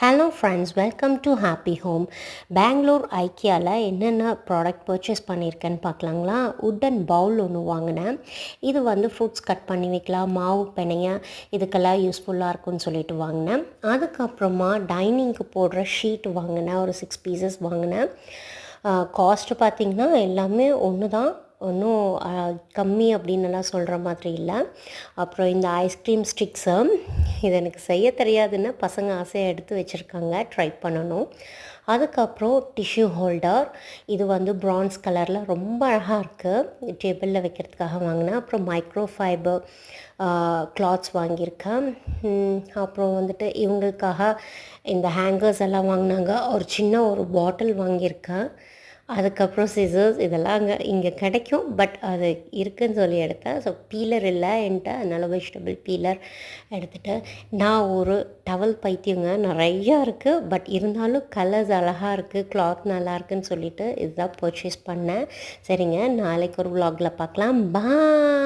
Hello friends, welcome to happy home. Bangalore ஐக்கியாவில் என்னென்ன product purchase பண்ணியிருக்கேன்னு பார்க்கலாங்களா. உட்டன் பவுல் ஒன்று வாங்கினேன். இது வந்து ஃப்ரூட்ஸ் கட் பண்ணி வைக்கலாம், மாவு பிணைய இதுக்கெல்லாம் யூஸ்ஃபுல்லாக இருக்கும்னு சொல்லிட்டு வாங்கினேன். அதுக்கப்புறமா டைனிங்க்கு போடுற ஷீட் வாங்கினேன், ஒரு 6 பீசஸ் வாங்கினேன். காஸ்ட்டு பார்த்திங்கன்னா எல்லாமே ஒன்று தான், ஒன்றும் கம்மி அப்படின்னுலாம் சொல்கிற மாதிரி இல்லை. அப்புறம் இந்த ஐஸ்கிரீம் ஸ்டிக்ஸு, இது எனக்கு செய்ய தெரியாதுன்னு பசங்க ஆசையாக எடுத்து வச்சுருக்காங்க, ட்ரை பண்ணணும். அதுக்கப்புறம் டிஷ்யூ ஹோல்டர், இது வந்து ப்ரான்ஸ் கலரில் ரொம்ப அழகாக இருக்குது, டேபிளில் வைக்கிறதுக்காக வாங்கினேன். அப்புறம் மைக்ரோ ஃபைபர் கிளாத்ஸ் வாங்கியிருக்கேன். அப்புறம் வந்துட்டு இவங்களுக்காக இந்த ஹேங்கர்ஸ் எல்லாம் வாங்கினாங்க. ஒரு சின்ன ஒரு பாட்டில் வாங்கியிருக்கேன். அதுக்கப்புறம் சிசர்ஸ், இதெல்லாம் இங்கே கிடைக்கும், பட் அது இருக்குதுன்னு சொல்லி எடுத்தேன். ஸோ பீலர் இல்லை என்கிட்ட, அதனால் வெஜிடபிள் பீலர் எடுத்துகிட்டு, நான் ஒரு டவல் பைத்தியங்க, நிறையா இருக்குது. பட் இருந்தாலும் கலர்ஸ் அழகாக இருக்குது, கிளாத் நல்லா இருக்குதுன்னு சொல்லிட்டு இதுதான் பர்ச்சேஸ் பண்ணேன். சரிங்க, நாளைக்கு ஒரு vlogல பார்க்கலாம். பாய்.